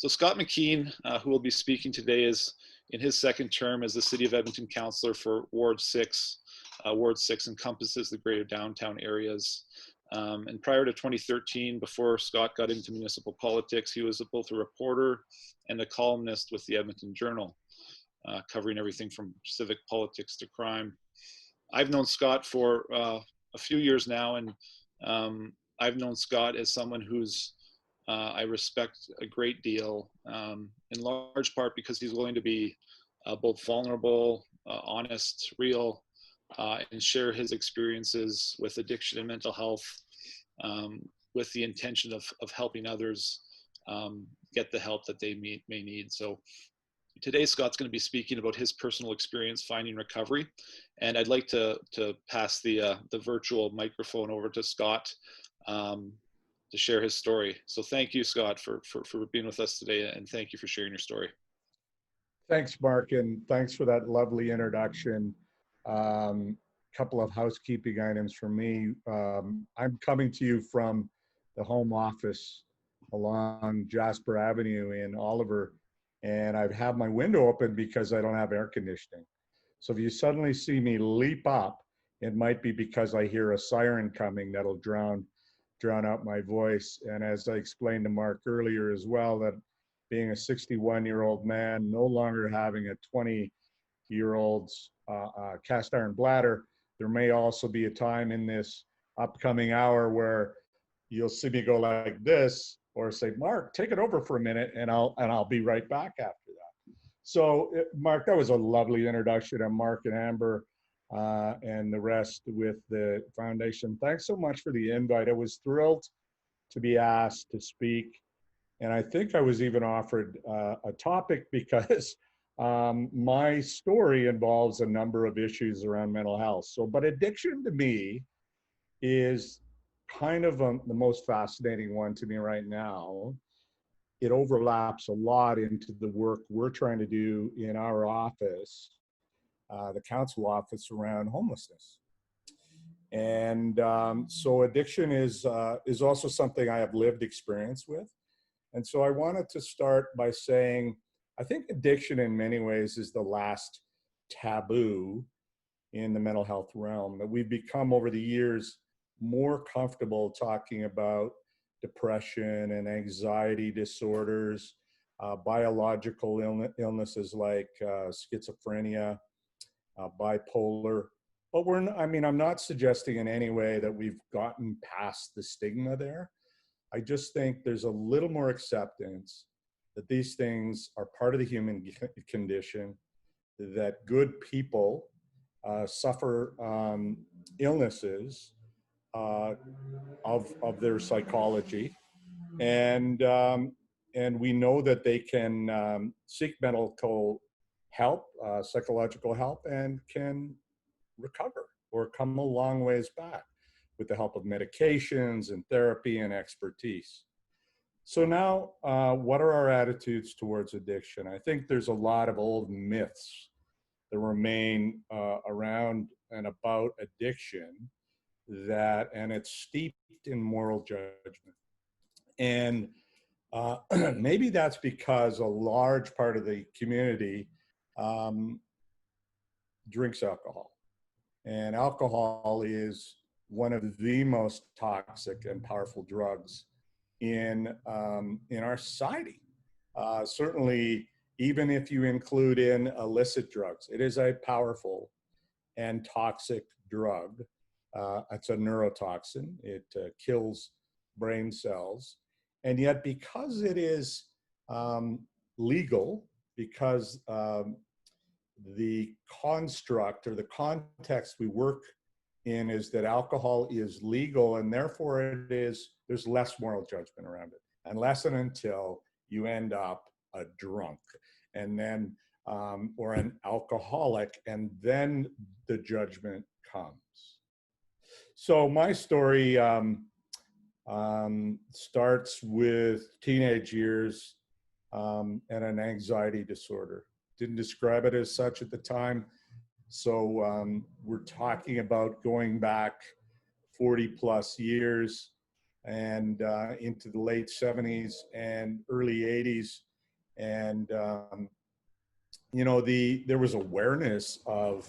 So Scott McKeen, who will be speaking today, is in his second term as the City of Edmonton councillor for Ward 6. Ward 6 encompasses the greater downtown areas. And prior to 2013, before Scott got into municipal politics, he was both a reporter and a columnist with the Edmonton Journal, covering everything from civic politics to crime. I've known Scott for a few years now, and I've known Scott as someone who's I respect a great deal, in large part because he's willing to be both vulnerable, honest, real, and share his experiences with addiction and mental health, with the intention of helping others get the help that they may need. So today, Scott's going to be speaking about his personal experience finding recovery, and I'd like to pass the virtual microphone over to Scott to share his story. So thank you, Scott, for being with us today, and thank you for sharing your story. Thanks, Mark, and thanks for that lovely introduction. Couple of housekeeping items from me. I'm coming to you from the home office along Jasper Avenue in Oliver, and I've had my window open because I don't have air conditioning. So if you suddenly see me leap up, it might be because I hear a siren coming that'll drown out my voice. And as I explained to Mark earlier as well, that being a 61-year-old man, no longer having a 20-year-old's cast iron bladder, there may also be a time in this upcoming hour where you'll see me go like this, or say, Mark, take it over for a minute, and I'll be right back after that. So, Mark, that was a lovely introduction, and Mark and Amber and the rest with the foundation. Thanks so much for the invite. I was thrilled to be asked to speak, and I think I was even offered a topic because my story involves a number of issues around mental health. So, but addiction to me is kind of the most fascinating one to me right now. It overlaps a lot into the work we're trying to do in our office, the council office, around homelessness. And so addiction is also something I have lived experience with. And so I wanted to start by saying, I think addiction in many ways is the last taboo in the mental health realm, that we've become over the years more comfortable talking about depression and anxiety disorders, biological illnesses like schizophrenia, bipolar. But I'm not suggesting in any way that we've gotten past the stigma there. I just think there's a little more acceptance that these things are part of the human condition, that good people suffer illnesses of their psychology, and we know that they can seek medical help, psychological help, and can recover or come a long ways back with the help of medications and therapy and expertise. So now, what are our attitudes towards addiction? I think there's a lot of old myths that remain around and about addiction, and it's steeped in moral judgment. And maybe that's because a large part of the community drinks alcohol. And alcohol is one of the most toxic and powerful drugs in our society. Certainly, even if you include in illicit drugs, it is a powerful and toxic drug. It's a neurotoxin. It kills brain cells. And yet, because it is legal, because the construct or the context we work in is that alcohol is legal, and therefore there's less moral judgment around it, unless and until you end up a drunk, and then or an alcoholic, and then the judgment comes. So my story starts with teenage years and an anxiety disorder. Didn't describe it as such at the time. So we're talking about going back 40 plus years and into the late 70s and early 80s. And, you know, there was awareness of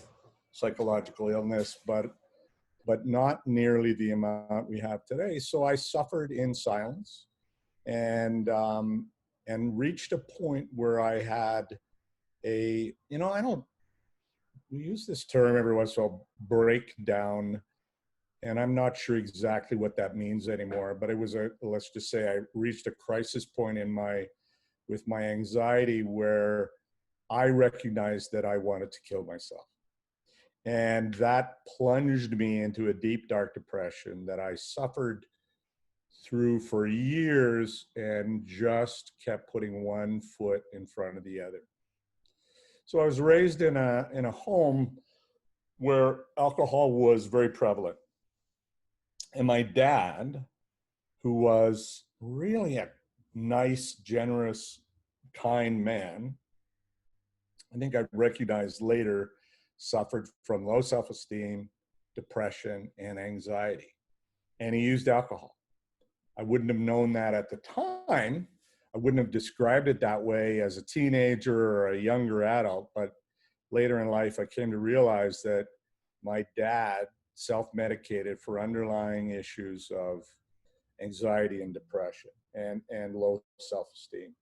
psychological illness, but not nearly the amount we have today. So I suffered in silence, and reached a point where I had you know, we use this term every once in a while, breakdown, and I'm not sure exactly what that means anymore, but it was let's just say I reached a crisis point with my anxiety where I recognized that I wanted to kill myself. And that plunged me into a deep, dark depression that I suffered through for years and just kept putting one foot in front of the other. So I was raised in a home where alcohol was very prevalent. And my dad, who was really a nice, generous, kind man, I think I recognized later, suffered from low self-esteem, depression, and anxiety. And he used alcohol. I wouldn't have known that at the time. I wouldn't have described it that way as a teenager or a younger adult, but later in life, I came to realize that my dad self-medicated for underlying issues of anxiety and depression and low self-esteem.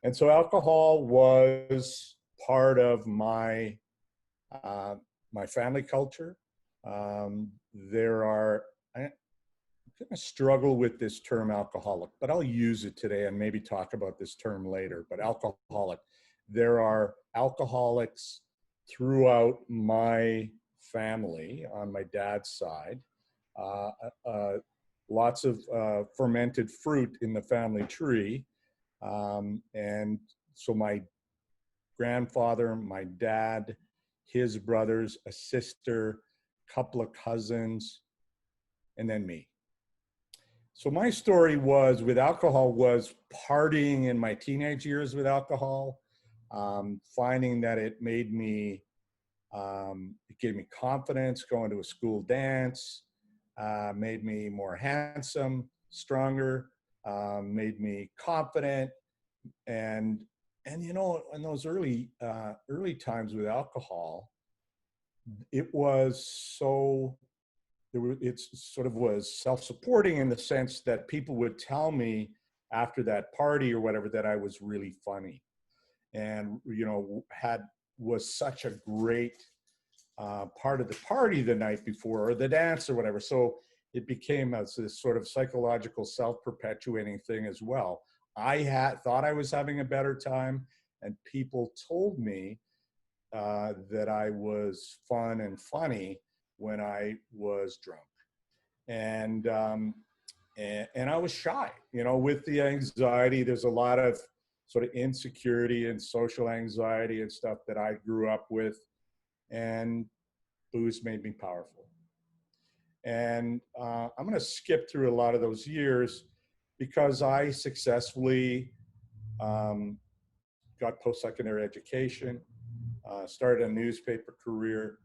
And so alcohol was part of my family culture. I kind of struggle with this term alcoholic, but I'll use it today and maybe talk about this term later. But alcoholic, there are alcoholics throughout my family on my dad's side. Lots of fermented fruit in the family tree. And so my grandfather, my dad, his brothers, a sister, couple of cousins, and then me. So my story was with alcohol was partying in my teenage years with alcohol, finding that it made me, it gave me confidence going to a school dance, made me more handsome, stronger, made me confident. And you know, in those early times with alcohol, it was so, it sort of was self-supporting in the sense that people would tell me after that party or whatever that I was really funny, and you know, was such a great part of the party the night before or the dance or whatever. So it became this sort of psychological self-perpetuating thing as well. I thought I was having a better time, and people told me that I was fun and funny when I was drunk. And I was shy, you know, with the anxiety. There's a lot of sort of insecurity and social anxiety and stuff that I grew up with, and booze made me powerful. And I'm going to skip through a lot of those years because I successfully got post-secondary education, started a newspaper career,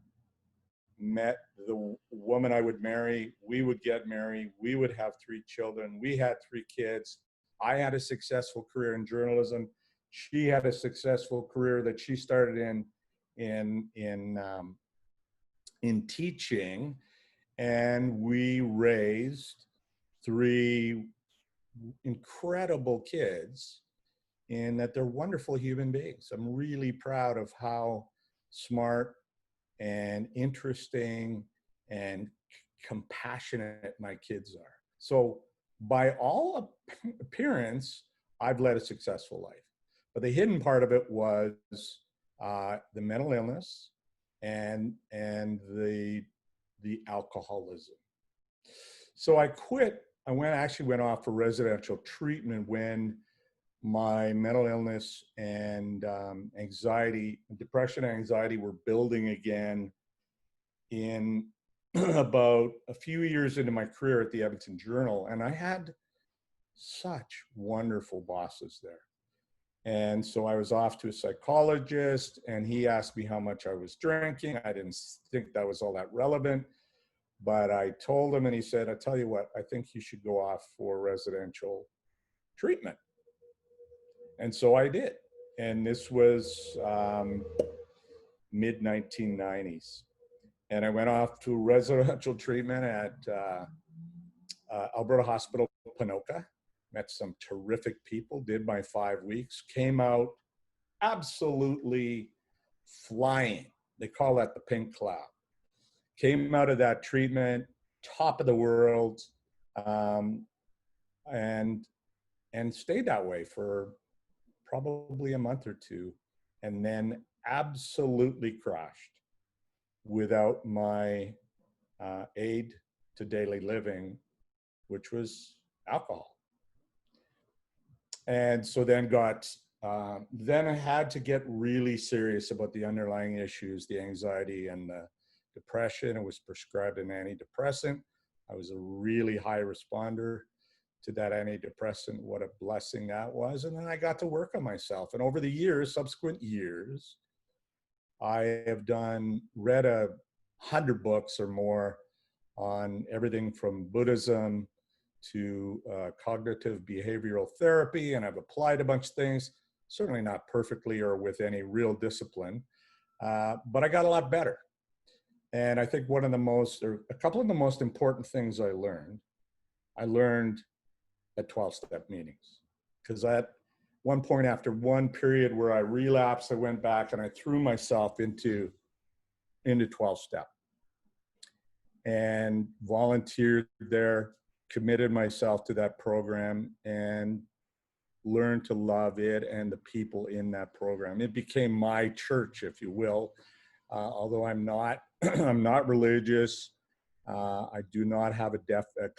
met the woman I would marry. We would get married. We would have 3 children. We had 3 kids. I had a successful career in journalism. She had a successful career that she started in teaching, and we raised 3 incredible kids in that they're wonderful human beings. I'm really proud of how smart and interesting and compassionate my kids are. So by all appearance, I've led a successful life. But the hidden part of it was the mental illness and the alcoholism. So I quit. I actually went off for residential treatment when my mental illness and depression and anxiety were building again in about a few years into my career at the Edmonton Journal. And I had such wonderful bosses there. And so I was off to a psychologist, and he asked me how much I was drinking. I didn't think that was all that relevant, but I told him, and he said, I tell you what, I think you should go off for residential treatment. And so I did. And this was mid 1990s. And I went off to residential treatment at Alberta Hospital, Ponoka. Met some terrific people, did my 5 weeks, came out absolutely flying. They call that the pink cloud. Came out of that treatment, top of the world, and stayed that way for probably a month or two, and then absolutely crashed without my aid to daily living, which was alcohol. And so then then I had to get really serious about the underlying issues, the anxiety and the depression. I was prescribed an antidepressant. I was a really high responder to that antidepressant. What a blessing that was. And then I got to work on myself. And over the years, subsequent years, I have read 100 books or more on everything from Buddhism to cognitive behavioral therapy, and I've applied a bunch of things, certainly not perfectly or with any real discipline, but I got a lot better. And I think a couple of the most important things I learned at 12-step meetings. Because at one point, after one period where I relapsed, I went back and I threw myself into 12-step and volunteered there, committed myself to that program, and learned to love it and the people in that program. It became my church, if you will. Although I'm not, I'm not religious. I do not have a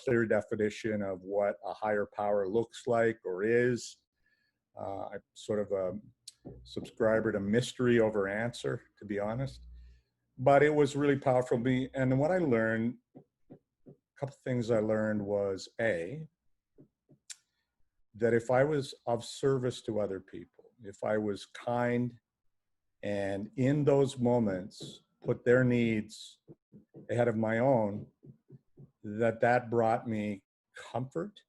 clear definition of what a higher power looks like or is. I'm sort of a subscriber to mystery over answer, to be honest. But it was really powerful for me. And what I learned, a couple things I learned was that if I was of service to other people, if I was kind, and in those moments put their needs ahead of my own, that brought me comfort,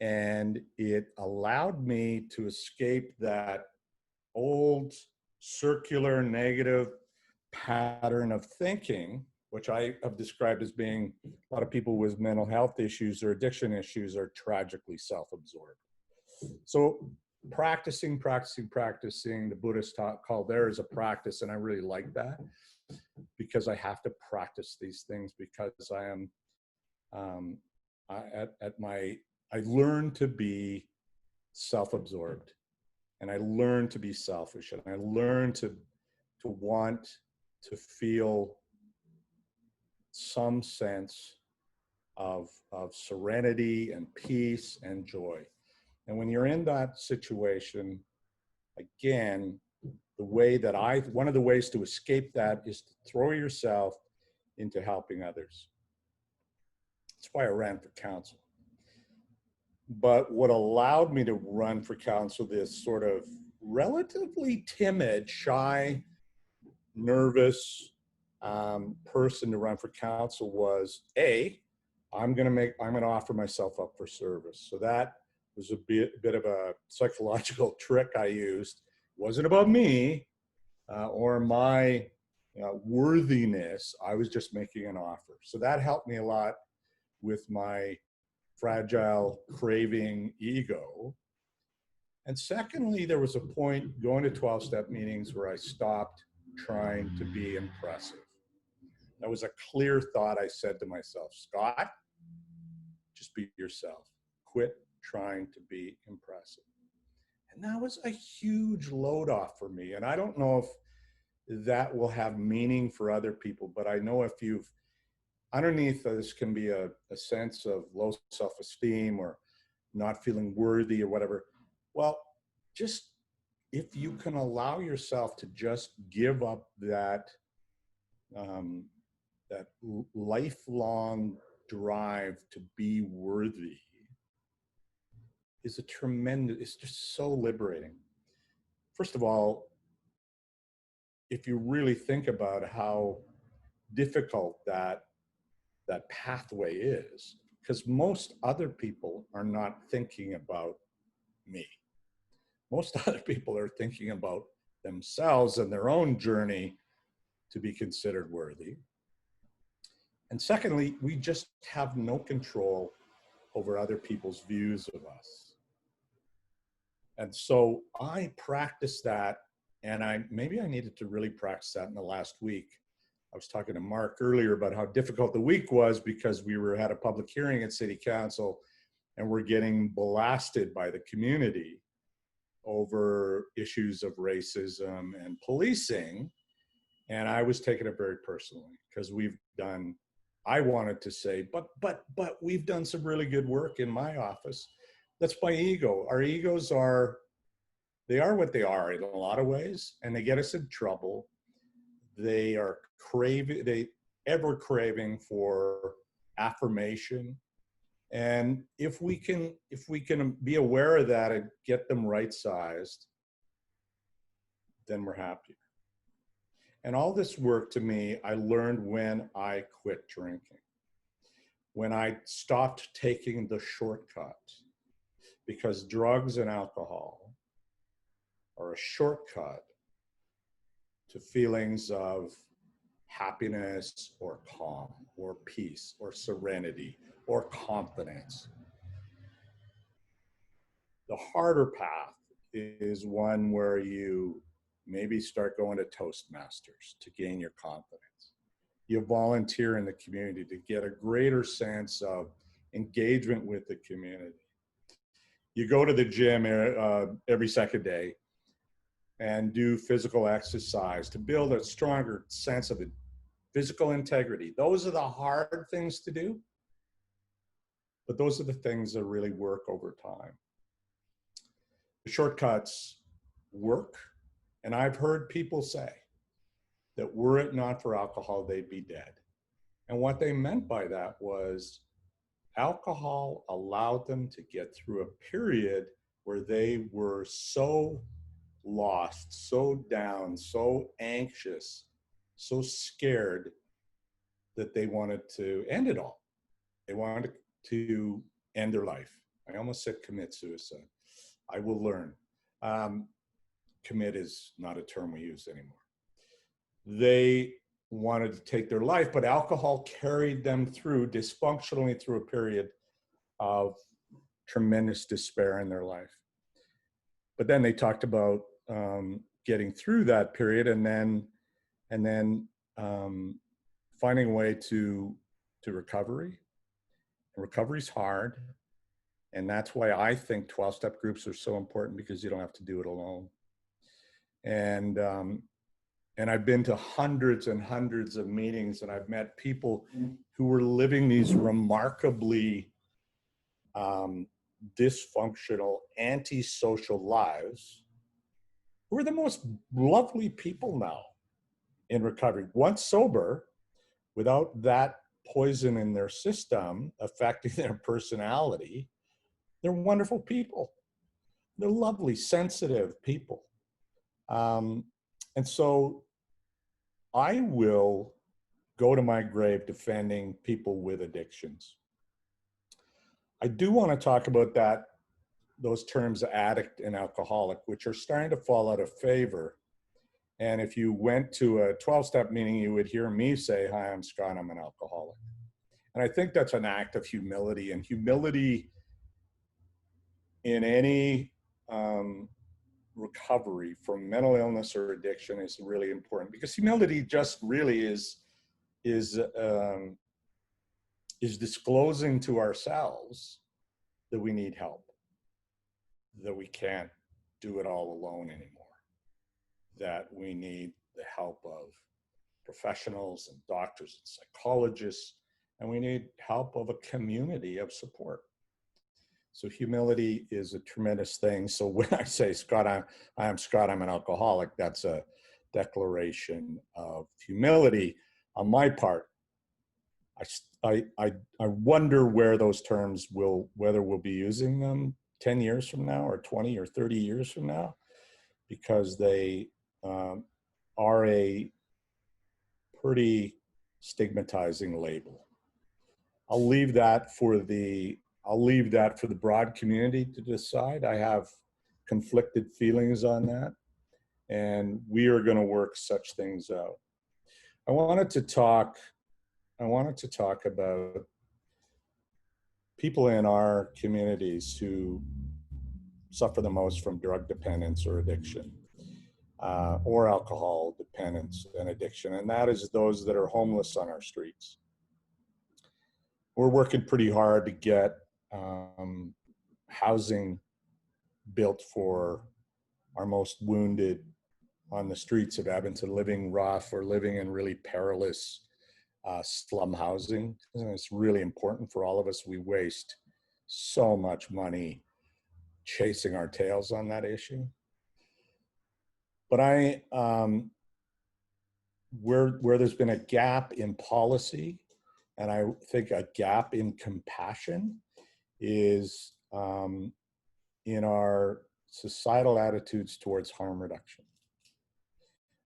and it allowed me to escape that old circular negative pattern of thinking, which I have described as being a lot of people with mental health issues or addiction issues are tragically self-absorbed. So practicing, the Buddhist call there is a practice, and I really like that because I have to practice these things because I am, I learned to be self-absorbed, and I learned to be selfish, and I learned to want to feel some sense of serenity and peace and joy. And when you're in that situation, again, one of the ways to escape that is to throw yourself into helping others. That's why I ran for council. But what allowed me to run for council, this sort of relatively timid, shy, nervous person to run for council was I'm going to offer myself up for service. So that was a bit of a psychological trick I used. It wasn't about me or my worthiness. I was just making an offer. So that helped me a lot with my fragile, craving ego. And secondly, there was a point going to 12-step meetings where I stopped trying to be impressive. That was a clear thought I said to myself, Scott, just be yourself. Quit trying to be impressive. And that was a huge load off for me. And I don't know if that will have meaning for other people, but I know if underneath this can be a sense of low self-esteem or not feeling worthy or whatever. Well, just if you can allow yourself to just give up that lifelong drive to be worthy is it's just so liberating. First of all, if you really think about how difficult that pathway is, because most other people are not thinking about me. Most other people are thinking about themselves and their own journey to be considered worthy. And secondly, we just have no control over other people's views of us. And so I practiced that, and maybe I needed to really practice that in the last week. I was talking to Mark earlier about how difficult the week was because we had a public hearing at City Council and we're getting blasted by the community over issues of racism and policing. And I was taking it very personally because I wanted to say, but we've done some really good work in my office. That's my ego. Our egos they are what they are in a lot of ways, and they get us in trouble. They are ever craving for affirmation. And if we can be aware of that and get them right-sized, then we're happier. And all this work, to me, I learned when I quit drinking, when I stopped taking the shortcut, because drugs and alcohol are a shortcut to feelings of happiness or calm or peace or serenity or confidence. The harder path is one where you maybe start going to Toastmasters to gain your confidence. You volunteer in the community to get a greater sense of engagement with the community. You go to the gym every second day and do physical exercise to build a stronger sense of physical integrity. Those are the hard things to do, but those are the things that really work over time. The shortcuts work, and I've heard people say that were it not for alcohol, they'd be dead. And what they meant by that was alcohol allowed them to get through a period where they were so lost, so down, so anxious, so scared that they wanted to end it all. They wanted to end their life. I almost said commit suicide. I will learn. Commit is not a term we use anymore. They wanted to take their life, but alcohol carried them through dysfunctionally through a period of tremendous despair in their life. But then they talked about getting through that period and then finding a way to recovery. And recovery's hard. And that's why I think 12-step groups are so important, because you don't have to do it alone. And I've been to hundreds and hundreds of meetings, and I've met people who were living these remarkably dysfunctional, antisocial lives, who are the most lovely people now in recovery. Once sober, without that poison in their system affecting their personality, they're wonderful people. They're lovely, sensitive people. And so I will go to my grave defending people with addictions. I do want to talk about those terms, addict and alcoholic, which are starting to fall out of favor. And if you went to a 12-step meeting, you would hear me say, "Hi, I'm Scott, I'm an alcoholic." And I think that's an act of humility, and humility in any recovery from mental illness or addiction is really important, because humility just really is disclosing to ourselves that we need help, that we can't do it all alone anymore, that we need the help of professionals and doctors and psychologists, and we need help of a community of support. So humility is a tremendous thing. So when I say, Scott, I'm Scott, I'm an alcoholic, that's a declaration of humility on my part. I wonder where those terms whether we'll be using them 10 years from now or 20 or 30 years from now, because they are a pretty stigmatizing label. I'll leave that for the broad community to decide. I have conflicted feelings on that, and we are going to work such things out. I wanted to talk about people in our communities who suffer the most from drug dependence or addiction, or alcohol dependence and addiction, and that is those that are homeless on our streets. We're working pretty hard to get housing built for our most wounded on the streets of Edmonton, living rough or living in really perilous slum housing. And it's really important for all of us. We waste so much money chasing our tails on that issue. But where there's been a gap in policy, and I think a gap in compassion, is in our societal attitudes towards harm reduction.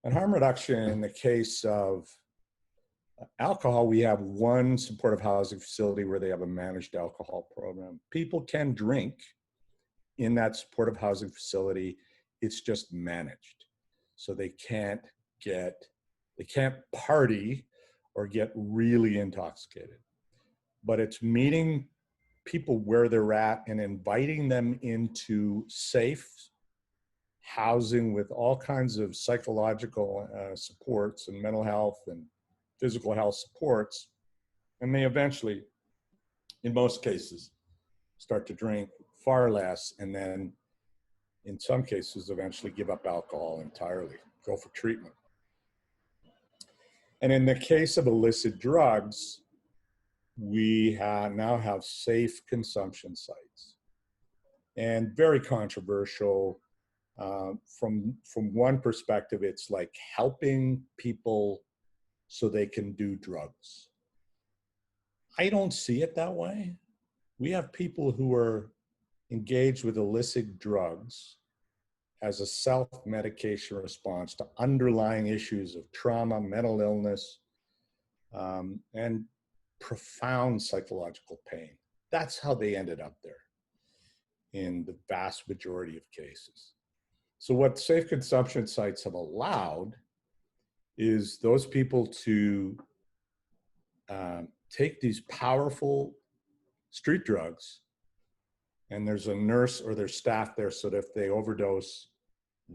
And harm reduction, in the case of alcohol, we have one supportive housing facility where they have a managed alcohol program. People can drink in that supportive housing facility. It's just managed. So they can't party or get really intoxicated. But it's meeting people where they're at and inviting them into safe housing with all kinds of psychological supports and mental health and physical health supports. And they eventually, in most cases, start to drink far less, and then in some cases eventually give up alcohol entirely, go for treatment. And in the case of illicit drugs, we now have safe consumption sites. And very controversial. From one perspective, it's like helping people so they can do drugs. I don't see it that way. We have people who are engaged with illicit drugs as a self-medication response to underlying issues of trauma, mental illness, and profound psychological pain. That's how they ended up there in the vast majority of cases. So what safe consumption sites have allowed is those people to take these powerful street drugs, and there's a nurse or there's staff there so that if they overdose,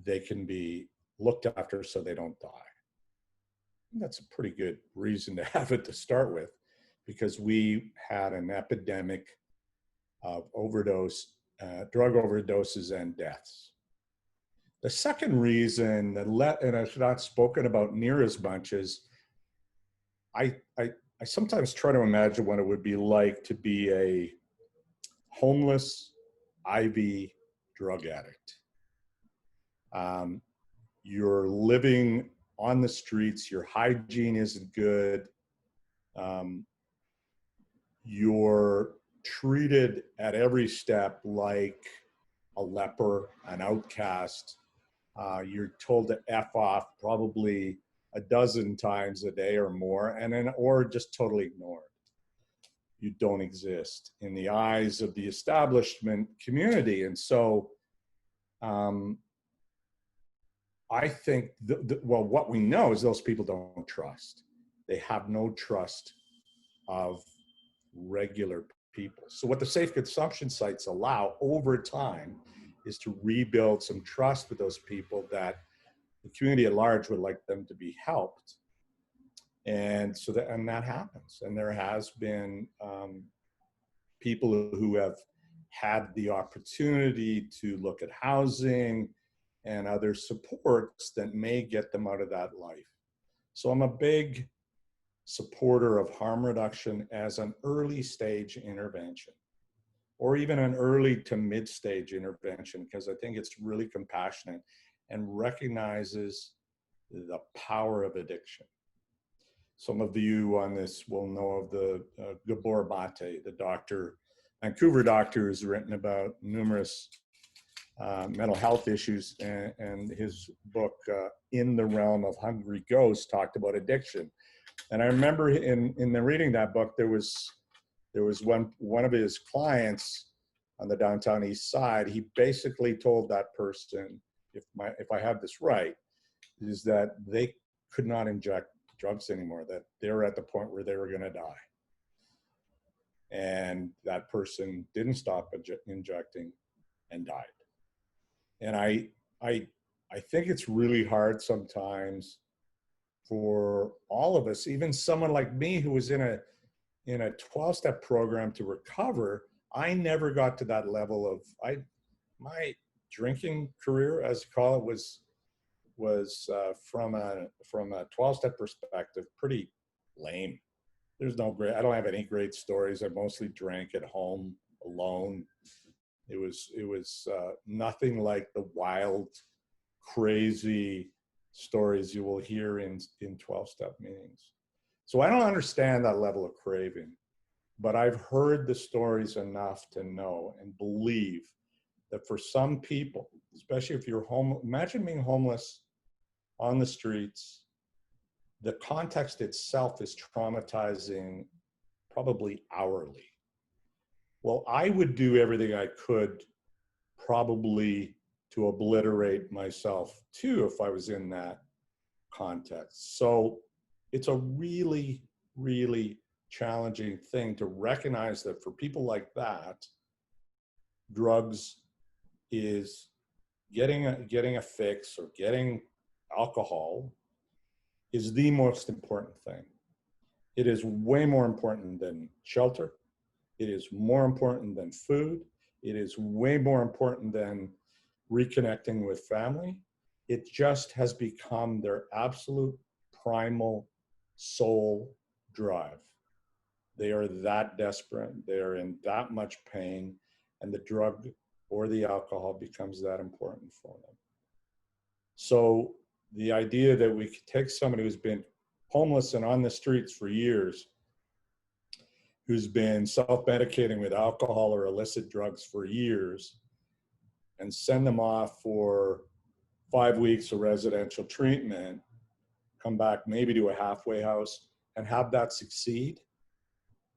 they can be looked after so they don't die. And that's a pretty good reason to have it to start with, because we had an epidemic of drug overdoses and deaths. The second reason that and I've not spoken about near as much is I sometimes try to imagine what it would be like to be a homeless IV drug addict. You're living on the streets, your hygiene isn't good, you're treated at every step like a leper, an outcast. You're told to F off probably a dozen times a day or more, or just totally ignored. You don't exist in the eyes of the establishment community. And so I think, well, what we know is those people don't trust. They have no trust of regular people. So what the safe consumption sites allow over time is to rebuild some trust with those people that the community at large would like them to be helped. And so that happens. And there has been people who have had the opportunity to look at housing and other supports that may get them out of that life. So I'm a big supporter of harm reduction as an early stage intervention, or even an early to mid-stage intervention, because I think it's really compassionate and recognizes the power of addiction. Some of you on this will know of the Gabor Mate, the doctor, Vancouver doctor, who's written about numerous mental health issues, and his book, In the Realm of Hungry Ghosts, talked about addiction. And I remember in the reading that book, there was one of his clients on the downtown east side, he basically told that person, if I have this right, is that they could not inject drugs anymore, that they're at the point where they were going to die. And that person didn't stop injecting and died. And I think it's really hard sometimes for all of us, even someone like me who was in a 12-step program to recover. I never got to that level of, my drinking career, as you call it, was from a 12-step perspective pretty lame. There's no great, I don't have any great stories. I mostly drank at home alone. It was nothing like the wild, crazy stories you will hear in 12-step meetings. So I don't understand that level of craving, but I've heard the stories enough to know and believe that for some people, especially if you're home, imagine being homeless on the streets. The context itself is traumatizing, probably hourly. Well, I would do everything I could probably to obliterate myself too if I was in that context. So it's a really, really challenging thing to recognize that for people like that, drugs is getting a fix or getting alcohol is the most important thing. It is way more important than shelter. It is more important than food. It is way more important than reconnecting with family. It just has become their absolute primal soul drive. They are that desperate. They're in that much pain, and the drug or the alcohol becomes that important for them. So the idea that we could take somebody who's been homeless and on the streets for years, who's been self-medicating with alcohol or illicit drugs for years, and send them off for 5 weeks of residential treatment, come back maybe to a halfway house and have that succeed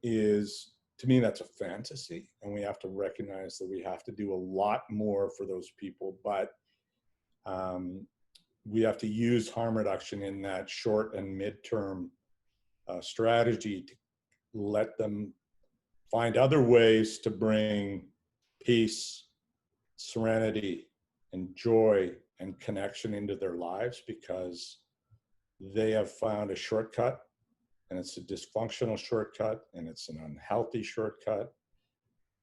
is, to me, that's a fantasy. And we have to recognize that we have to do a lot more for those people, but we have to use harm reduction in that short and midterm strategy to let them find other ways to bring peace, serenity, and joy and connection into their lives, because they have found a shortcut, and it's a dysfunctional shortcut, and it's an unhealthy shortcut.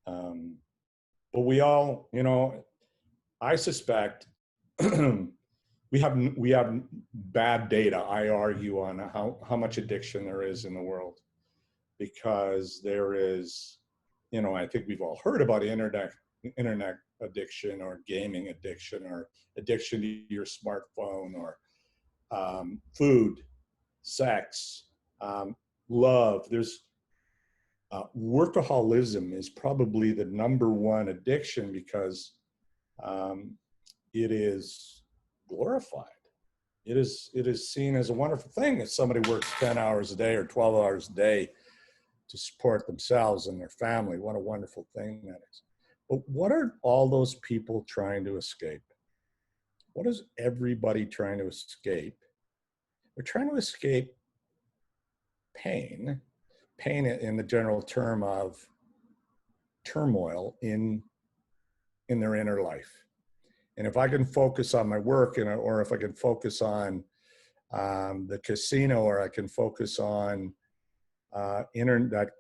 But we all, I suspect we have bad data, I argue, on how much addiction there is in the world, because there is, I think we've all heard about internet addiction or gaming addiction or addiction to your smartphone or food, sex, love. There's workaholism is probably the #1 addiction, because it is glorified. It is seen as a wonderful thing if somebody works 10 hours a day or 12 hours a day to support themselves and their family. What a wonderful thing that is. But what are all those people trying to escape? What is everybody trying to escape? They're trying to escape pain in the general term of turmoil in their inner life. And if I can focus on my work, or if I can focus on the casino, or I can focus on that internet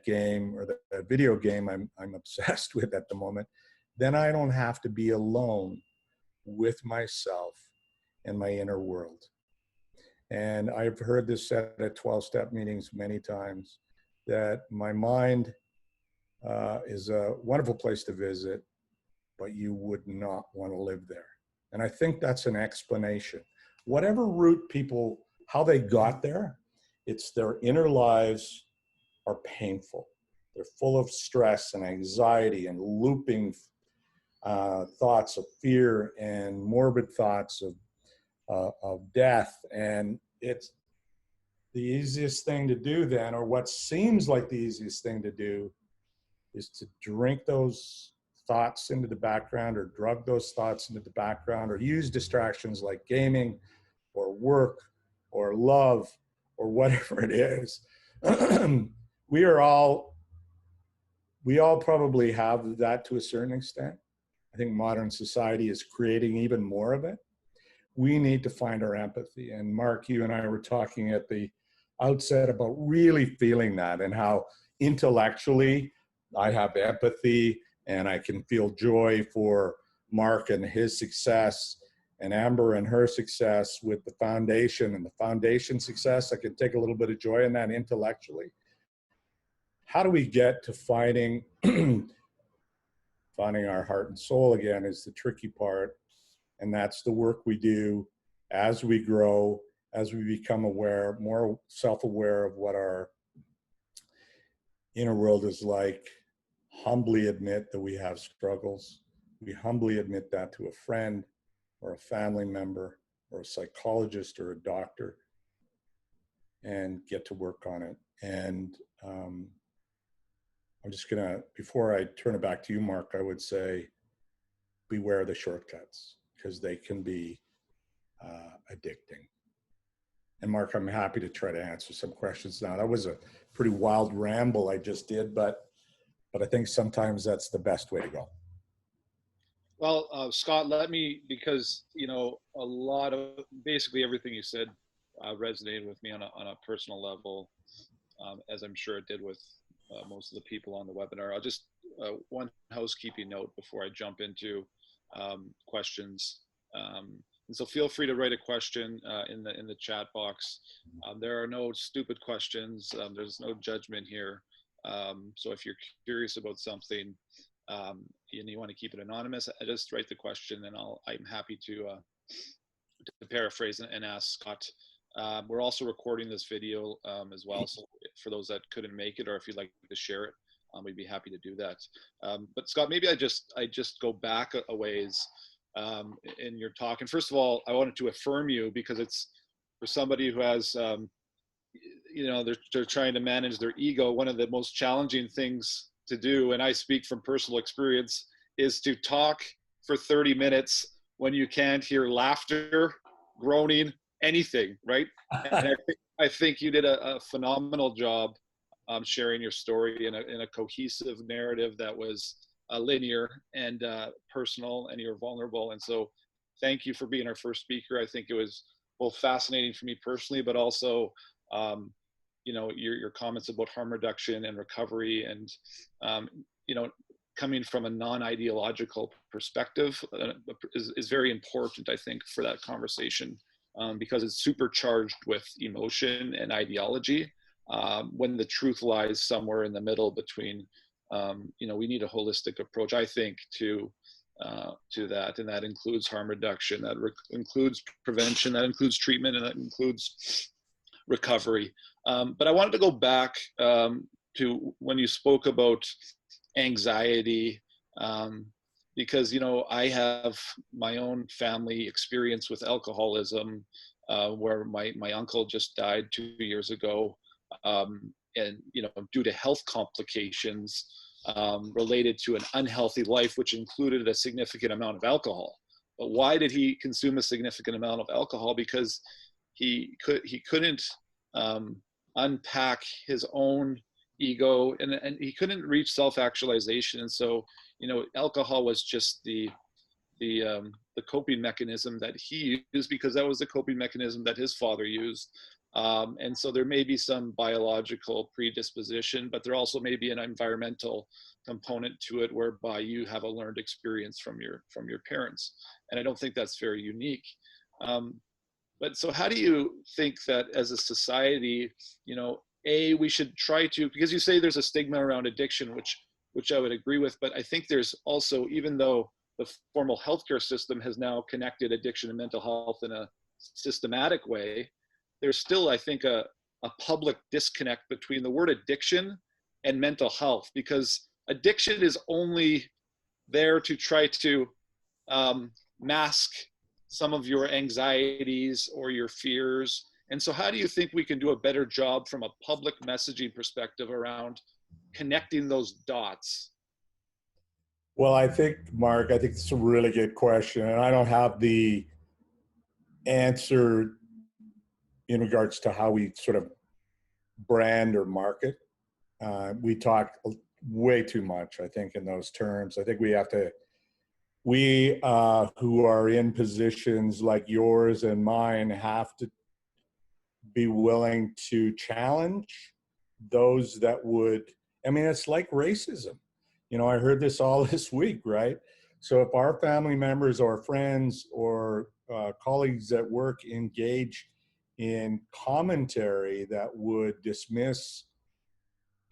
game, or the video game I'm obsessed with at the moment, then I don't have to be alone with myself and my inner world. And I've heard this said at 12-step meetings many times, that my mind is a wonderful place to visit, but you would not want to live there. And I think that's an explanation. Whatever route people, how they got there, it's their inner lives are painful. They're full of stress and anxiety and looping thoughts of fear and morbid thoughts of death. And it's the easiest thing to do then, or what seems like the easiest thing to do, is to drink those thoughts into the background, or drug those thoughts into the background, or use distractions like gaming or work or love or whatever it is. we all probably have that to a certain extent. I think modern society is creating even more of it. We need to find our empathy. And Mark, you and I were talking at the outset about really feeling that, and how intellectually I have empathy and I can feel joy for Mark and his success, and Amber and her success with the foundation, and the foundation success. I can take a little bit of joy in that intellectually. How do we get to finding our heart and soul again is the tricky part. And that's the work we do as we grow, as we become aware, more self-aware of what our inner world is like. Humbly admit that we have struggles. We humbly admit that to a friend or a family member or a psychologist or a doctor, and get to work on it. And I'm just gonna, before I turn it back to you, Mark, I would say beware the shortcuts, because they can be addicting. And Mark, I'm happy to try to answer some questions now. That was a pretty wild ramble I just did, but I think sometimes that's the best way to go. Well, Scott, let me, because, you know, a lot of, basically everything you said resonated with me on a personal level, as I'm sure it did with most of the people on the webinar. I'll just, one housekeeping note before I jump into questions. And so feel free to write a question in the chat box. There are no stupid questions. There's no judgment here. So if you're curious about something and you want to keep it anonymous, just write the question, and I'm happy to paraphrase and ask Scott. We're also recording this video as well, so for those that couldn't make it, or if you'd like to share it, we'd be happy to do that. But Scott, maybe I just go back a ways in your talk. And first of all, I wanted to affirm you, because it's for somebody who has, you know, they're trying to manage their ego. One of the most challenging things to do, and I speak from personal experience, is to talk for 30 minutes when you can't hear laughter, groaning, anything, right? And I think you did a phenomenal job sharing your story in a cohesive narrative that was linear and personal, and you're vulnerable. And so thank you for being our first speaker. I think it was both fascinating for me personally, but also you know, your comments about harm reduction and recovery, and you know, coming from a non-ideological perspective is very important, I think, for that conversation, because it's supercharged with emotion and ideology, when the truth lies somewhere in the middle between, you know, we need a holistic approach, I think, to that, and that includes harm reduction, that includes prevention, that includes treatment, and that includes recovery. But I wanted to go back to when you spoke about anxiety, because, you know, I have my own family experience with alcoholism, where my uncle just died 2 years ago, and, you know, due to health complications related to an unhealthy life, which included a significant amount of alcohol. But why did he consume a significant amount of alcohol? Because he couldn't unpack his own ego, and he couldn't reach self-actualization. And so, you know, alcohol was just the coping mechanism that he used, because that was the coping mechanism that his father used. And so there may be some biological predisposition, but there also may be an environmental component to it, whereby you have a learned experience from your parents. And I don't think that's very unique. But so how do you think that as a society, you know, we should try to, because you say there's a stigma around addiction, which I would agree with, but I think there's also, even though the formal healthcare system has now connected addiction and mental health in a systematic way, there's still, I think, a public disconnect between the word addiction and mental health, because addiction is only there to try to mask some of your anxieties or your fears. And so how do you think we can do a better job from a public messaging perspective around connecting those dots? Well, I think, Mark, I think it's a really good question. And I don't have the answer in regards to how we sort of brand or market. We talk way too much, I think, in those terms. I think we have to, we who are in positions like yours and mine have to be willing to challenge those that would, I mean, it's like racism. You know, I heard this all this week, right? So if our family members or friends or colleagues at work engage in commentary that would dismiss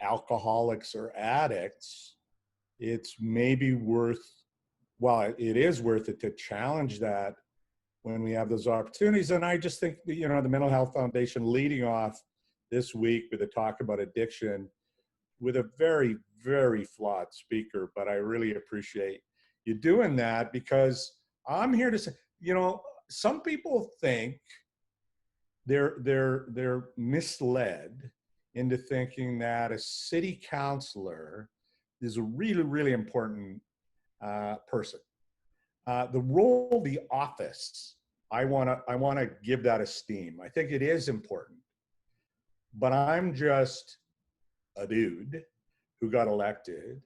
alcoholics or addicts, it's maybe worth, well, it is worth it to challenge that when we have those opportunities. And I just think that, you know, the Mental Health Foundation leading off this week with a talk about addiction with a very, very flawed speaker, but I really appreciate you doing that, because I'm here to say, you know, some people think they're misled into thinking that a city councillor is a really, really important person. The role, the office, I wanna give that esteem. I think it is important, but I'm just a dude who got elected,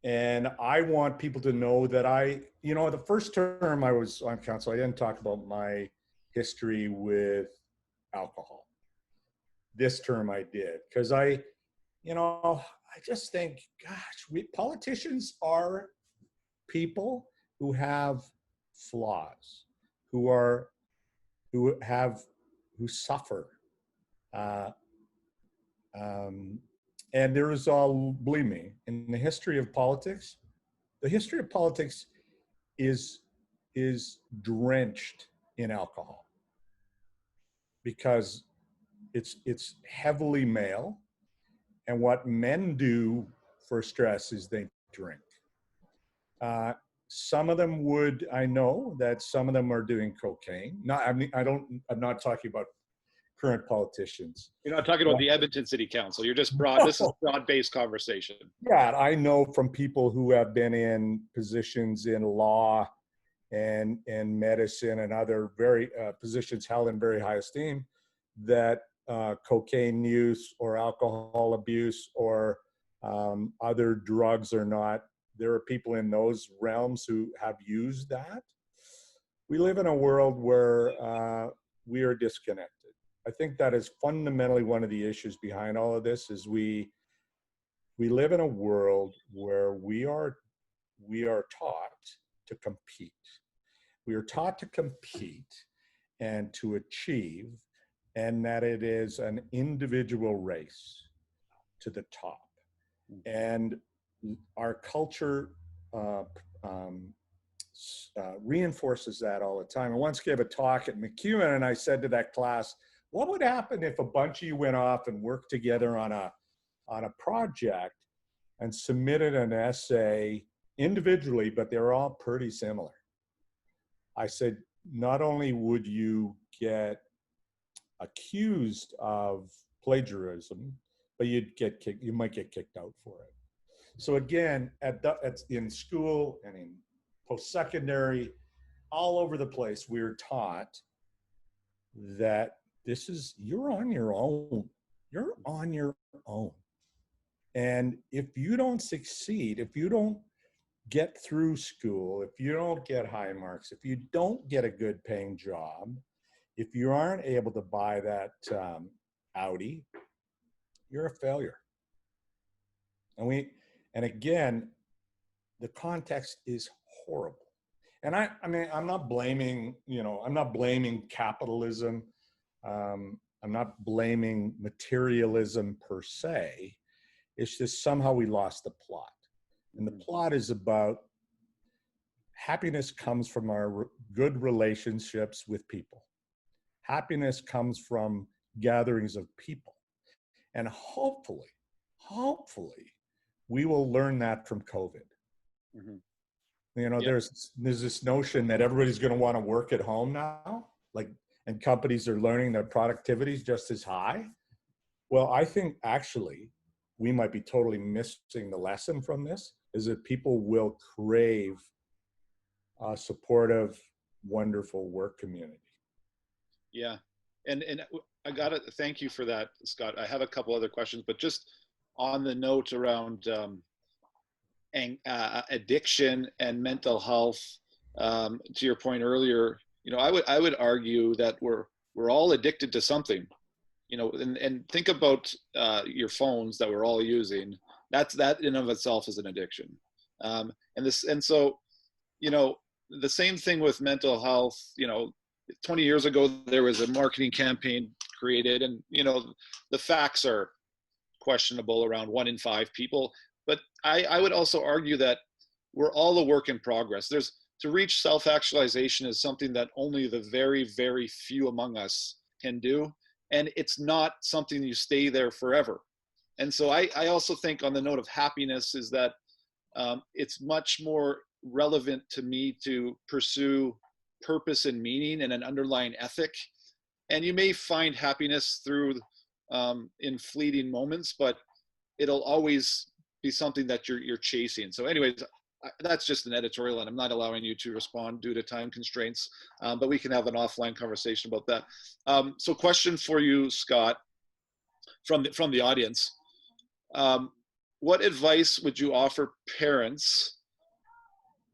and I want people to know that you know, the first term I was on council, I didn't talk about my history with alcohol. This term I did, because you know, I just think, gosh, politicians are people who have flaws, who suffer. Uh, and there is all, believe me, in the history of politics, is drenched in alcohol, because it's heavily male, and what men do for stress is they drink. Some of them would, I know that some of them are doing cocaine. I'm not talking about current politicians. You're not talking about the Edmonton City Council. You're just broad. This is broad-based conversation. Yeah, I know from people who have been in positions in law and medicine and other very positions held in very high esteem, that cocaine use or alcohol abuse or other drugs are not. There are people in those realms who have used that. We live in a world where we are disconnected. I think that is fundamentally one of the issues behind all of this. Is we live in a world where we are taught to compete. We are taught to compete and to achieve, and that it is an individual race to the top. And our culture reinforces that all the time. I once gave a talk at McKeen, and I said to that class, what would happen if a bunch of you went off and worked together on a project and submitted an essay individually, but they're all pretty similar? I said, not only would you get accused of plagiarism, but you might get kicked out for it. So again, in school and in post-secondary, all over the place, we're taught that you're on your own. You're on your own. And if you don't succeed, if you don't get through school, if you don't get high marks, if you don't get a good paying job, if you aren't able to buy that Audi, you're a failure. And again, the context is horrible. And I mean, I'm not blaming capitalism. I'm not blaming materialism per se. It's just somehow we lost the plot. And the plot is about happiness comes from our good relationships with people. Happiness comes from gatherings of people. And hopefully, we will learn that from COVID. Mm-hmm. You know, there's this notion that everybody's going to want to work at home now, and companies are learning that productivity is just as high. Well, I think actually we might be totally missing the lesson from this, is that people will crave a supportive, wonderful work community. Yeah. And I gotta thank you for that, Scott. I have a couple other questions, but just on the note around addiction and mental health, to your point earlier, I would argue that we're all addicted to something, and think about your phones that we're all using. That in of itself is an addiction. And so, the same thing with mental health. 20 years ago, there was a marketing campaign created, and the facts are questionable around 1 in 5 people. But I would also argue that we're all a work in progress. To reach self-actualization is something that only the very, very few among us can do. And it's not something you stay there forever. And so I also think, on the note of happiness, is that it's much more relevant to me to pursue purpose and meaning and an underlying ethic. And you may find happiness through in fleeting moments, but it'll always be something that you're chasing. So anyways, that's just an editorial, and I'm not allowing you to respond due to time constraints, but we can have an offline conversation about that. So question for you, Scott, from the audience. What advice would you offer parents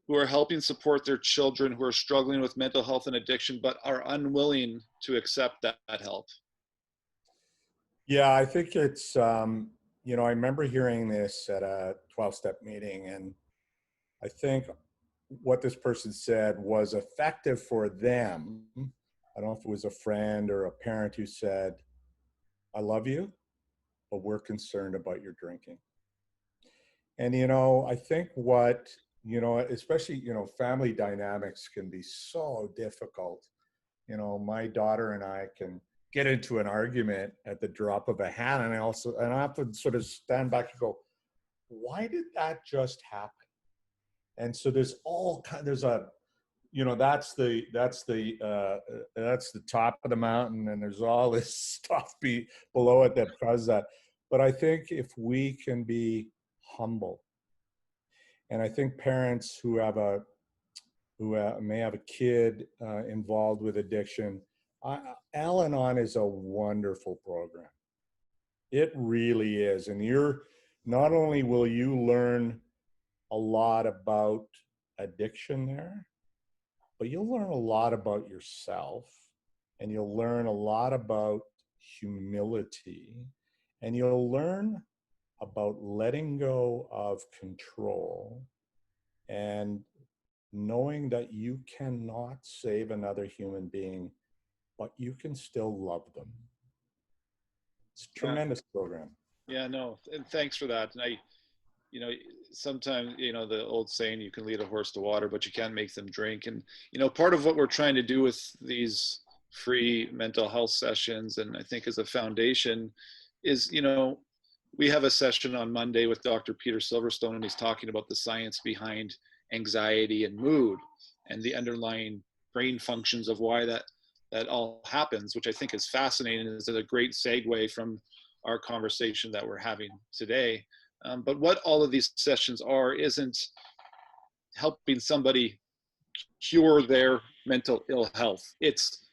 who are helping support their children who are struggling with mental health and addiction, but are unwilling to accept that help? Yeah, I think it's, I remember hearing this at a 12-step meeting, and I think what this person said was effective for them. I don't know if it was a friend or a parent who said, "I love you, but we're concerned about your drinking." And, I think especially, family dynamics can be so difficult. My daughter and I can get into an argument at the drop of a hat. And I have to sort of stand back and go, why did that just happen? And so that's the top of the mountain, and there's all this stuff below it that causes that. But I think if we can be humble, and I think parents who may have a kid involved with addiction, Al-Anon is a wonderful program. It really is. And not only will you learn a lot about addiction there, but you'll learn a lot about yourself, and you'll learn a lot about humility, and you'll learn about letting go of control and knowing that you cannot save another human being, but you can still love them. It's a tremendous program. Yeah, no, and thanks for that. And sometimes, the old saying, you can lead a horse to water, but you can't make them drink. And, part of what we're trying to do with these free mental health sessions, and I think as a foundation, is, we have a session on Monday with Dr. Peter Silverstone, and he's talking about the science behind anxiety and mood and the underlying brain functions of why that all happens, which I think is fascinating. Is a great segue from our conversation that we're having today. But what all of these sessions isn't helping somebody cure their mental ill health. It's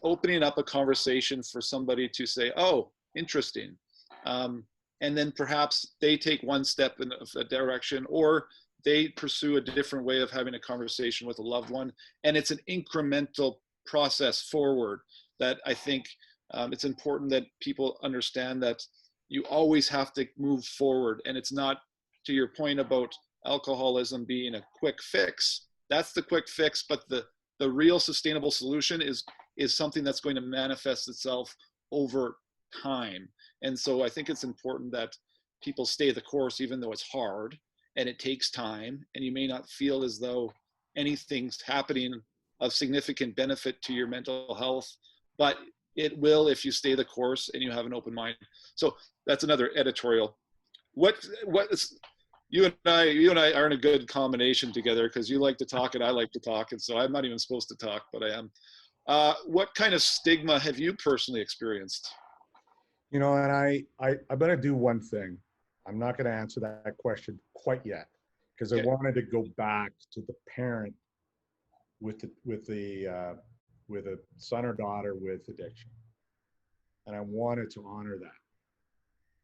opening up a conversation for somebody to say, oh, interesting. And then perhaps they take one step in a direction, or they pursue a different way of having a conversation with a loved one. And it's an incremental process forward that I think it's important that people understand that you always have to move forward. And it's not, to your point about alcoholism being a quick fix, that's the quick fix, but the real sustainable solution is something that's going to manifest itself over time. And so I think it's important that people stay the course, even though it's hard and it takes time, and you may not feel as though anything's happening of significant benefit to your mental health, but it will if you stay the course and you have an open mind. So that's another editorial. What is, you and I are in a good combination together, because you like to talk and I like to talk, and so I'm not even supposed to talk, but I am. What kind of stigma have you personally experienced? You know, and I'm going to do one thing. I'm not going to answer that question quite yet because I Okay. wanted to go back to the parent with a son or daughter with addiction, and I wanted to honor that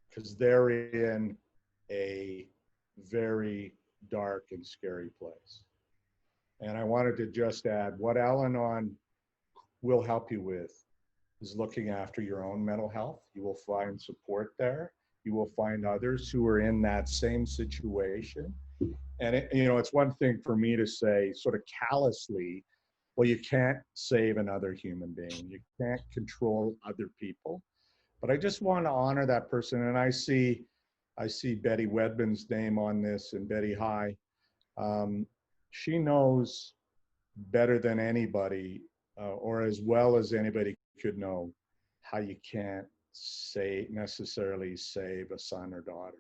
because they're in a very dark and scary place. And I wanted to just add what Al-Anon will help you with is looking after your own mental health. You will find support there. You will find others who are in that same situation. And it's one thing for me to say sort of callously, well, you can't save another human being. You can't control other people. But I just want to honor that person. And I see Betty Wedman's name on this, and Betty, hi. She knows better than anybody, or as well as anybody could know, how you can't necessarily save a son or daughter.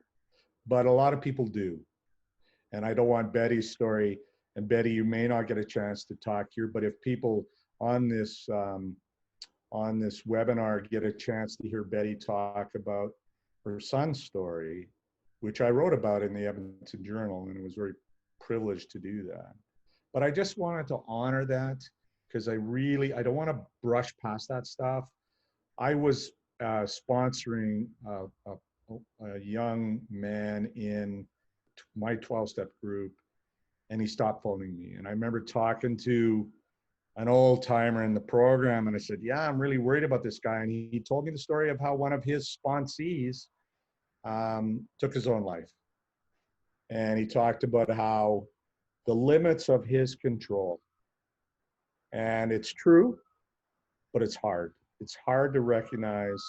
But a lot of people do. And I don't want Betty's story, and Betty, you may not get a chance to talk here, but if people on this webinar get a chance to hear Betty talk about her son's story, which I wrote about in the Edmonton Journal, and I was very privileged to do that. But I just wanted to honor that because I don't want to brush past that stuff. I was sponsoring a young man in my 12-step group, and he stopped phoning me. And I remember talking to an old timer in the program, and I said, yeah, I'm really worried about this guy. And he told me the story of how one of his sponsees took his own life. And he talked about how the limits of his control. And it's true, but it's hard. It's hard to recognize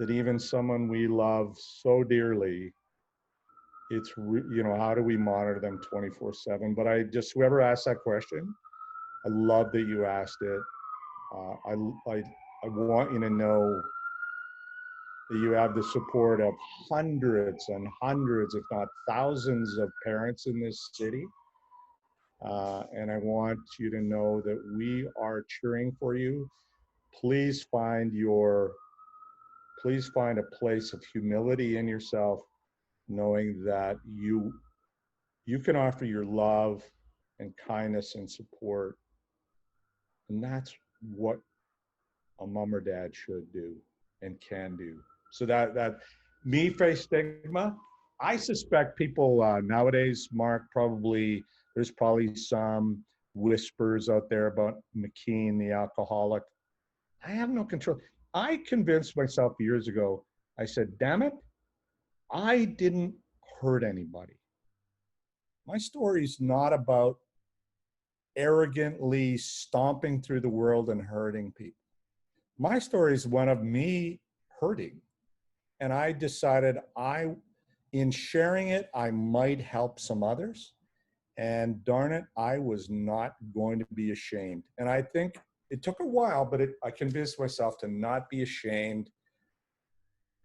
that even someone we love so dearly, how do we monitor them 24/7? But whoever asked that question, I love that you asked it. I want you to know that you have the support of hundreds and hundreds, if not thousands of parents in this city. And I want you to know that we are cheering for you. Please find a place of humility in yourself, knowing that you can offer your love and kindness and support. And that's what a mom or dad should do and can do. So that me face stigma, I suspect people nowadays, Mark, there's probably some whispers out there about McKeen, the alcoholic. I have no control. I convinced myself years ago, I said, damn it, I didn't hurt anybody. My story is not about arrogantly stomping through the world and hurting people. My story is one of me hurting. And I decided in sharing it, I might help some others. And darn it, I was not going to be ashamed. And I think it took a while, but I convinced myself to not be ashamed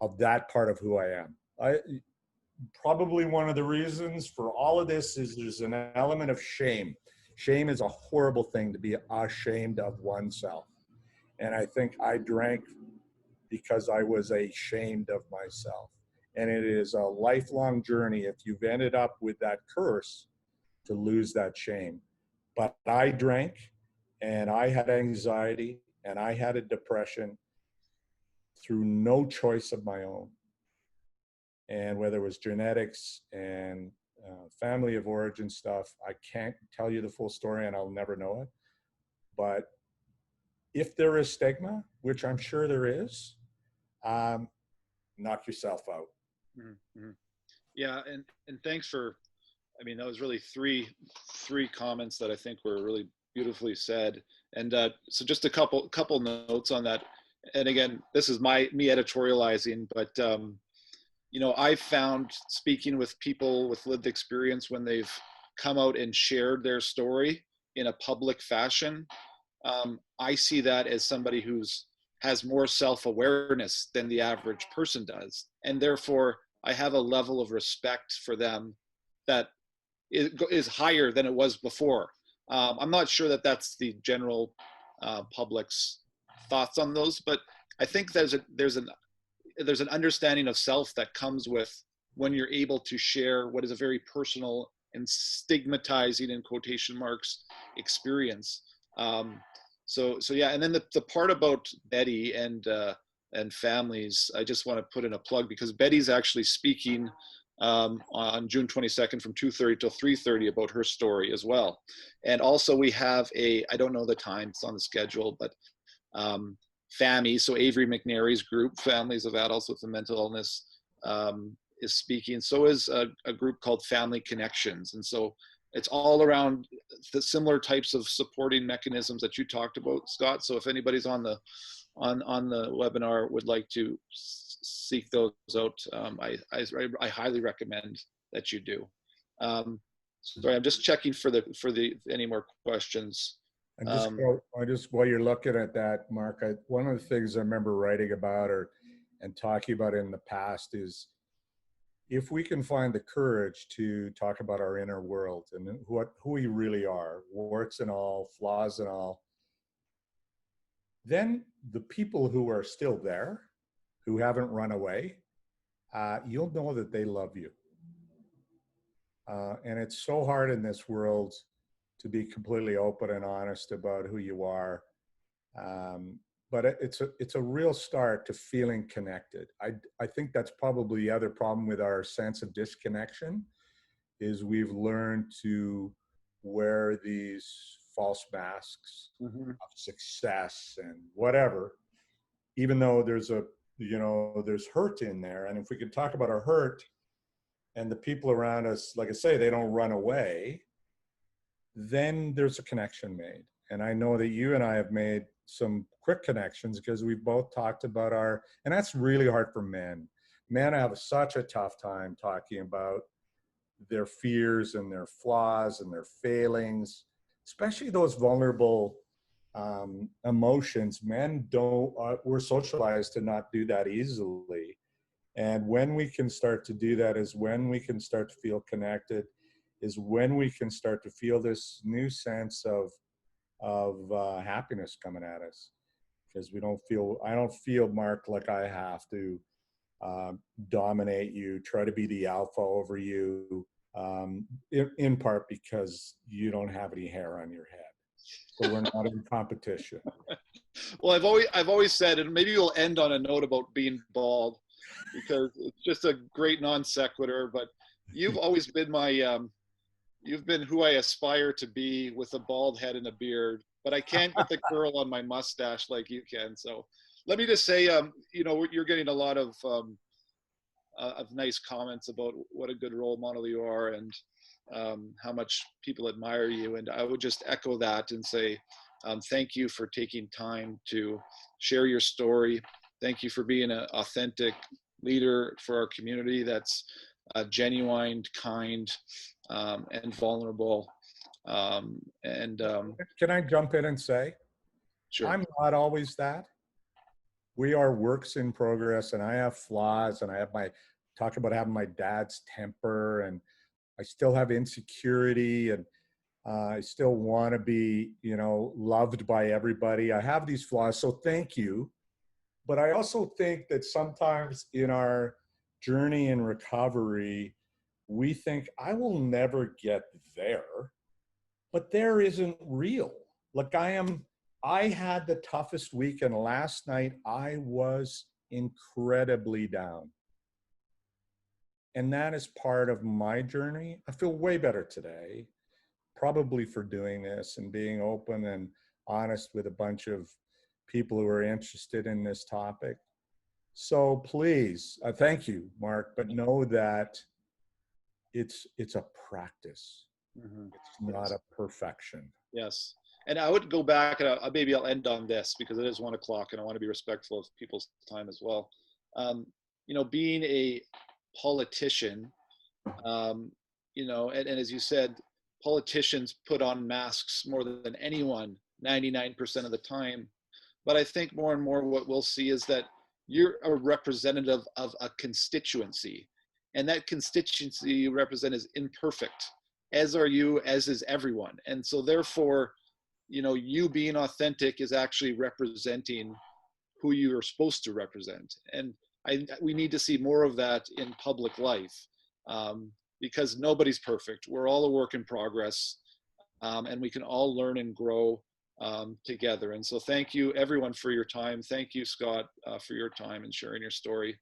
of that part of who I am. Probably one of the reasons for all of this is there's an element of shame. Shame is a horrible thing, to be ashamed of oneself. And I think I drank because I was ashamed of myself. And it is a lifelong journey if you've ended up with that curse to lose that shame. But I drank, and I had anxiety, and I had a depression through no choice of my own. And whether it was genetics and family of origin stuff, I can't tell you the full story, and I'll never know it. But if there is stigma, which I'm sure there is, knock yourself out. Mm-hmm. Yeah, and thanks for, that was really three comments that I think were really beautifully said. And so just a couple notes on that. And again, this is me editorializing, but I've found, speaking with people with lived experience, when they've come out and shared their story in a public fashion, I see that as somebody has more self-awareness than the average person does. And therefore, I have a level of respect for them that is higher than it was before. I'm not sure that that's the general public's thoughts on those, but I think there's an there's an understanding of self that comes with when you're able to share what is a very personal and stigmatizing, in quotation marks, experience. So yeah, and then the part about Betty and families, I just want to put in a plug, because Betty's actually speaking on June 22nd from 2:30 till 3:30 about her story as well. And also we have I don't know the time, it's on the schedule, but FAMI, so Avery McNary's group, Families of Adults with a Mental Illness, is speaking. So is a group called Family Connections. And so it's all around the similar types of supporting mechanisms that you talked about, Scott. So if anybody's on the webinar would like to seek those out, I highly recommend that you do. Sorry, I'm just checking for any more questions. And just while you're looking at that, Mark, one of the things I remember writing about and talking about in the past is, if we can find the courage to talk about our inner world and who we really are, warts and all, flaws and all, then the people who are still there, who haven't run away, you'll know that they love you. And it's so hard in this world to be completely open and honest about who you are. But it's a real start to feeling connected. I think that's probably the other problem with our sense of disconnection, is we've learned to wear these false masks of success and whatever, even though there's hurt in there. And if we could talk about our hurt, and the people around us, like I say, they don't run away, then there's a connection made. And I know that you and I have made some quick connections, because we've both talked about and that's really hard for men. Men have such a tough time talking about their fears and their flaws and their failings, especially those vulnerable emotions. Men we're socialized to not do that easily. And when we can start to do that is when we can start to feel connected, is when we can start to feel this new sense of happiness coming at us. Because I don't feel, Mark, like I have to dominate you, try to be the alpha over you, in part because you don't have any hair on your head. So we're not in competition. Well, I've always said, and maybe we'll end on a note about being bald, because it's just a great non sequitur, but you've always been you've been who I aspire to be, with a bald head and a beard, but I can't get the curl on my mustache like you can. So let me just say, you're getting a lot of nice comments about what a good role model you are, and how much people admire you. And I would just echo that and say, thank you for taking time to share your story. Thank you for being an authentic leader for our community that's genuine, kind, and vulnerable. Can I jump in and say, Sure. I'm not always that. We are works in progress, and I have flaws, and talk about having my dad's temper, and I still have insecurity, and I still want to be, loved by everybody. I have these flaws, so thank you. But I also think that sometimes in our journey in recovery, we think, I will never get there, but there isn't real. Like I had the toughest week, and last night I was incredibly down. And that is part of my journey. I feel way better today, probably for doing this and being open and honest with a bunch of people who are interested in this topic. So please, thank you, Mark, but know that it's a practice. It's not a perfection. Yes. And I would go back, and maybe I'll end on this, because it is 1 o'clock and I want to be respectful of people's time as well. Being a politician, and as you said, politicians put on masks more than anyone, 99% of the time. But I think more and more what we'll see is that you're a representative of a constituency, and that constituency you represent is imperfect, as are you, as is everyone. And so therefore, you being authentic is actually representing who you are supposed to represent. And we need to see more of that in public life, because nobody's perfect. We're all a work in progress, and we can all learn and grow together. And so thank you everyone for your time. Thank you, Scott, for your time and sharing your story.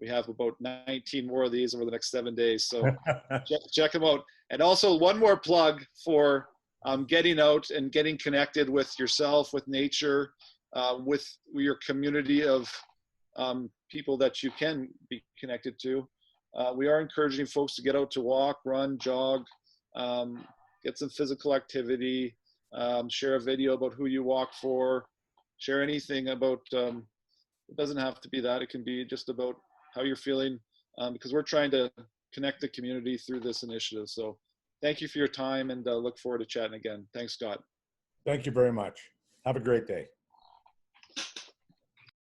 We have about 19 more of these over the next 7 days, so check them out. And also one more plug for getting out and getting connected with yourself, with nature, with your community of people that you can be connected to. We are encouraging folks to get out to walk, run, jog, get some physical activity, share a video about who you walk for, share anything about, it doesn't have to be that, it can be just about how you're feeling, because we're trying to connect the community through this initiative. So thank you for your time, and look forward to chatting again. Thanks, Scott. Thank you very much. Have a great day.